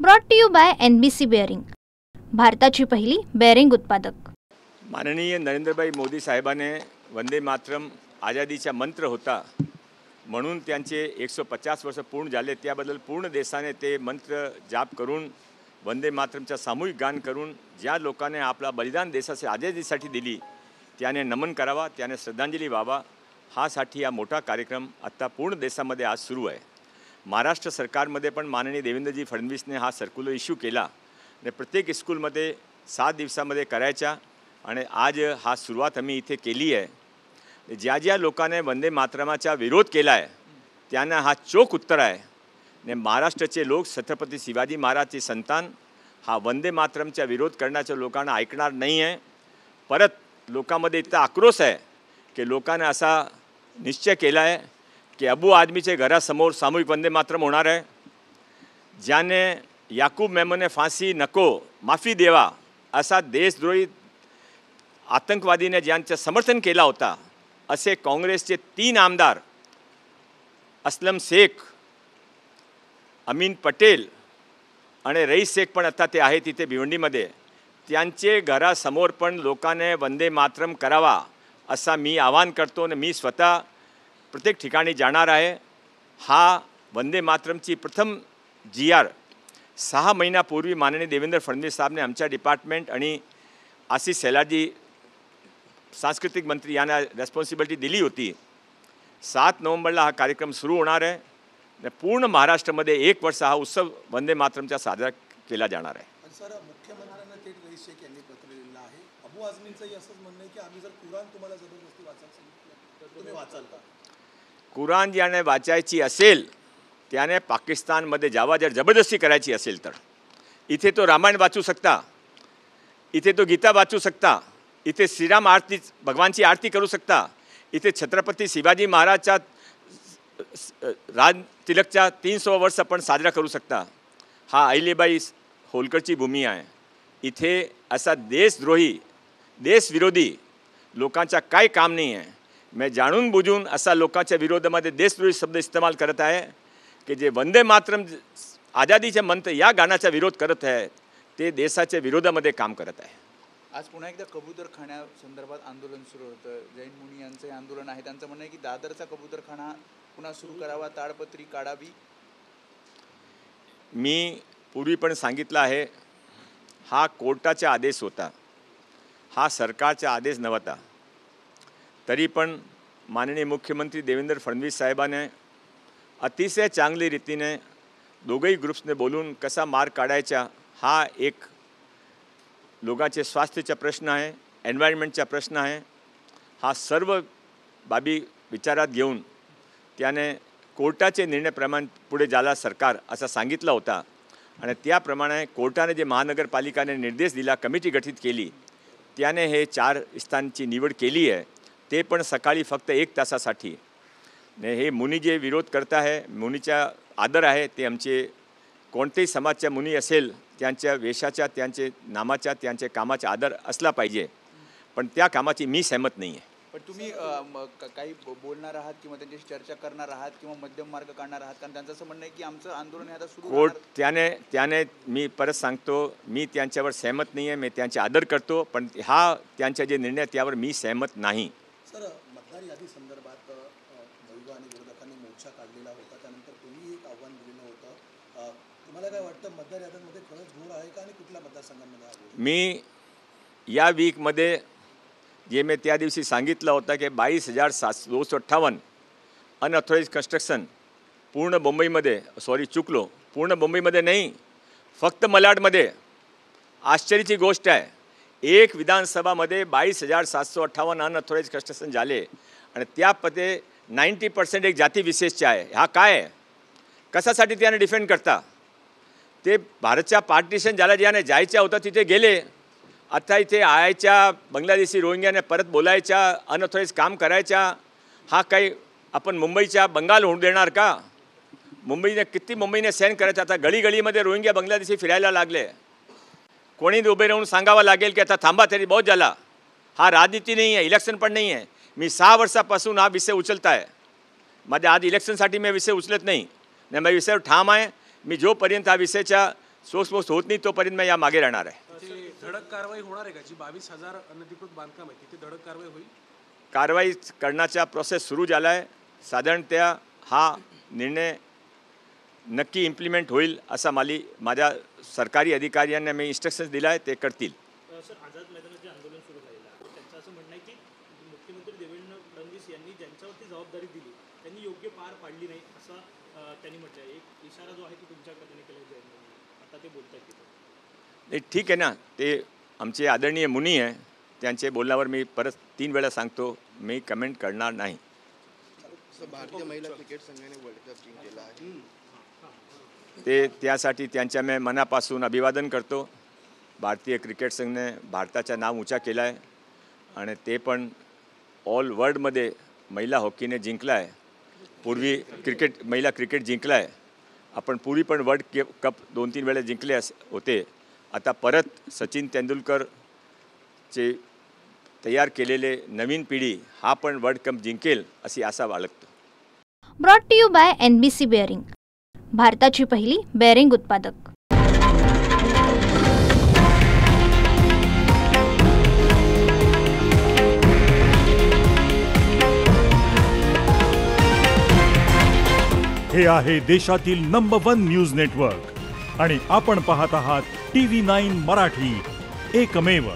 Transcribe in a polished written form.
Brought to you by NBC bearing, भारताची पहिली bearing उत्पादक। माननीय नरेंद्रभाई मोदी साहेबांनी वंदे मातरम आझादीचा मंत्र होता म्हणून त्यांचे 150 वर्ष पूर्ण झाले। त्याबद्दल पूर्ण देशाने ते मंत्र जाप करून वंदे मातरमचा सामूहिक गान करून ज्या लोकांनी आपला बलिदान देशाच्या आझादीसाठी दिली त्याने नमन करावा, त्याने श्रद्धांजली व्हावा। हा मोठा कार्यक्रम आता पूर्ण देशामध्ये आज सुरू आहे। महाराष्ट्र सरकारमध्ये पण माननीय देवेंद्रजी फडणवीसने हा सर्क्युलर इश्यू केला आणि प्रत्येक स्कूलमध्ये 7 दिवसामध्ये करायचा आणि आज हा सुरुवात आम्ही इथे केली आहे। ज्या लोकांनी वंदे मातरमाचा विरोध केला आहे त्यांना हा चोख उत्तर आहे आणि महाराष्ट्राचे लोक छत्रपती शिवाजी महाराजचे संतान हा वंदे मातरमचा विरोध करण्याच्या लोकांना ऐकणार नाही आहे। परत लोकांमध्ये इतका आक्रोश आहे की लोकांनी असा निश्चय केला आहे की अबू आदमीचे घरासमोर सामूहिक वंदे मातरम होणार आहे। ज्याने याकूब मेमनने फाशी नको माफी देवा असा देशद्रोही आतंकवादीने ज्यांचं समर्थन केला होता असे काँग्रेसचे 3 आमदार असलम शेख, अमीन पटेल आणि रईस शेख पण आता ते आहेत तिथे भिवंडीमध्ये, त्यांचे घरासमोर पण लोकांनी वंदे मातरम करावा असा मी आवाहन करतो आणि मी स्वतः प्रत्येक ठिकाणी जाणार आहे। हा वंदे मातरमची प्रथम GR 6 महिन्यापूर्वी माननीय देवेंद्र फडणवीस साहेबने आमच्या डिपार्टमेंट आणि आशिष शेलारजी सांस्कृतिक मंत्री यांना रेस्पॉन्सिबिलिटी दिली होती। 7 नोव्हेंबरला हा कार्यक्रम सुरू होणार आहे आणि पूर्ण महाराष्ट्रामध्ये 1 वर्ष हा उत्सव वंदे मातरमचा साजरा केला जाणार आहे। सर, मुख्यमंत्र्यांना थेट रईस शेख यांनी पत्र लिहिलं आहे। अबू आझमींचंही असंच म्हणणं आहे की आम्ही जर कुराण तुम्हाला जबरदस्ती वाचायला सांगितलं तर तुम्ही वाचाल का? कुराण ज्याने वाचायची असेल त्याने पाकिस्तानमध्ये जावा, जर जबरदस्ती करायची असेल तर इथे तो रामायण वाचू शकता, इथे तो गीता वाचू शकता, इथे श्रीराम आरती भगवानची आरती करू शकता, इथे छत्रपती शिवाजी महाराजचा राज तिलकचा 300 वर्ष आपण साजरा करू शकता। हा अहिल्याबाई होलकरची भूमी आहे। इथे असा देशद्रोही देशविरोधी लोकांचा काही काम नाही आहे। मैं जाणून बुजून असा लोकांच्या विरोधामध्ये देशद्रोही शब्द इस्तेमाल करत आहे की जे वंदे मातरम आझादीचे मंत्र या गाण्याचा विरोध करत आहे ते देशाच्या विरोधामध्ये काम करत आहे। आज पुन्हा एकदा कबूतरखान्या संदर्भात आंदोलन सुरू होतं। जैन मुनी यांचे आंदोलन आहे, त्यांचं म्हणणं आहे की दादरचा कबूतरखाना पुन्हा सुरू करावा, ताडपत्री काढावी। मी पूर्वी पण सांगितलं आहे, हा कोर्टाचा आदेश होता, हा सरकारचा आदेश नव्हता। तरी पण माननीय मुख्यमंत्री देवेंद्र फडणवीस साहेबांनी अतिशय चांगली रीतीने दोघंही ग्रुप्सने बोलून कसा मार्ग काढायचा, हा एक लोकांचे स्वास्थ्याचा प्रश्न आहे, एन्व्हायरमेंटचा प्रश्न आहे, हा सर्व बाबी विचारात घेऊन त्याने कोर्टाचे निर्णयाप्रमाणे पुढे जायला सरकार असं सांगितलं होता आणि त्याप्रमाणे कोर्टाने जे महानगरपालिकाने निर्देश दिला, कमिटी गठीत केली, त्याने हे 4 स्थानांची निवड केली आहे। ते पण सकाळी फक्त 1 तासासाठी। हे मुनी जे विरोध करत आहे, मुनीचा आदर आहे, ते आमचे कोणतेही समाजच्या मुनी असेल त्यांच्या वेशाच्या, त्यांचे नामाच्या, त्यांच्या कामाचा आदर असला पाहिजे, पण त्या कामाची मी सहमत नाही आहे। पण तुम्ही काही बोलणार आहात किंवा त्यांच्याशी चर्चा करणार आहात किंवा मध्यम मार्ग काढणार आहात? कारण त्यांचं असं म्हणणं आहे की आमचं आंदोलन हे आता सुरू कोर्ट त्याने मी परत सांगतो, मी त्यांच्यावर सहमत नाही आहे, मी त्यांचा आदर करतो, पण हा त्यांचा जे निर्णय त्यावर मी सहमत नाही। सर, मतदार यादी संदर्भात वैभव आणि विरोधकांनी मोर्चा काढलेला होता, त्यानंतर तुम्ही एक आव्हान दिलेलं होतं। तुम्हाला काय वाटतं, मतदार याद्यांमध्ये खरंच घोळ आहे का आणि कुठल्या मतदारसंघांमध्ये? मी या वीकमध्ये जे मी त्या दिवशी सांगितलं होतं की 22,258 अनऑथोराइज कन्स्ट्रक्शन पूर्ण मुंबईमध्ये, चुकलो, पूर्ण मुंबईमध्ये नाही, फक्त मलाडमध्ये। आश्चर्याची गोष्ट आहे, एक विधानसभामध्ये 22,758 अनऑथोराइज कन्स्ट्रक्शन झाले आणि त्यामध्ये 90% एक जाती विशेषचे आहे। हा काय आहे? कशासाठी त्याने डिफेंड करता? ते भारतच्या पार्टिशन झाला, ज्याने जायचं होतं तिथे गेले, आता इथे आयाच्या बांगलादेशी रोहिंग्याने परत बोलायच्या, अनऑथोराइज काम करायच्या। हा काही आपण मुंबईच्या बंगाल होऊन देणार का? मुंबईने सहन करायचं। आता गळीमध्ये रोहिंग्या बांगलादेशी फिरायला लागले, कोणी उभे राहून सांगावं लागेल की आता थांबा, तरी बहुत झाला। हा राजनीती नाही आहे, इलेक्शन पण नाही आहे। मी 6 वर्षापासून हा विषय उचलत आहे। माझ्या आज इलेक्शनसाठी मी विषय उचलत नाही, माझ्या विषयावर ठाम आहे। मी जोपर्यंत हा विषयाचा सोर्स पोस्ट होत नाही तोपर्यंत मी या मागे राहणार आहे. धडक कारवाई होणार आहे का? जी 22,000 अनधिकृत बांधकाम आहे तिथे धडक कारवाई होईल? कारवाई करण्याचा प्रोसेस सुरू झाला आहे. साधारणतः हा निर्णय नक्की इम्प्लिमेंट होईल असा माझ्या सरकारी अधिकाऱ्यांना मी इन्स्ट्रक्शन्स दिला आहे, ते करतील. सर, आझाद मैदानाचे आंदोलन सुरू झालेलं आहे. त्यांचं असं म्हणणं आहे की मुख्यमंत्री देवेंद्र फडणवीस यांनी ज्यांच्यावरती जबाबदारी दिली त्यांनी योग्य पार पाडली नाही असं त्यांनी म्हटलं आहे. एक इशारा जो आहे तो तुमच्याकडे त्यांनी केला आहे. आता ते बोलत आहेत. नाही, ठीक आहे ना, ते आमचे आदरणीय मुनी आहे, त्यांचे बोलण्यावर मी परत 3 वेळा सांगतो, मी कमेंट करणार नाही. भारतीय महिला क्रिकेट संघाने वर्ल्ड कप जिंकलेला आहे. ते त्यासाठी त्यांच्या मी मनापासून अभिवादन करतो. भारतीय क्रिकेट संघाने भारताचं नाव ऊंचा केलं आहे आणि ते पण ऑल वर्ल्डमध्ये महिला हॉकीने जिंकला आहे. पूर्वी महिला क्रिकेट जिंकला आहे. आपण पूर्वी पण वर्ल्ड कप 2-3 वेळा जिंकले होते. आता परत सचिन तेंडुलकरचे तयार केलेले नवीन पिढी हा पण वर्ल्ड कप जिंकेल अशी आशा बाळगतो. Brought to you by NBC bearing, भारताची पहिली बेअरिंग उत्पादक. हे आहे देशातील नंबर 1 न्यूज नेटवर्क आणि आपण पाहत आहात TV9 मराठी, एकमेव.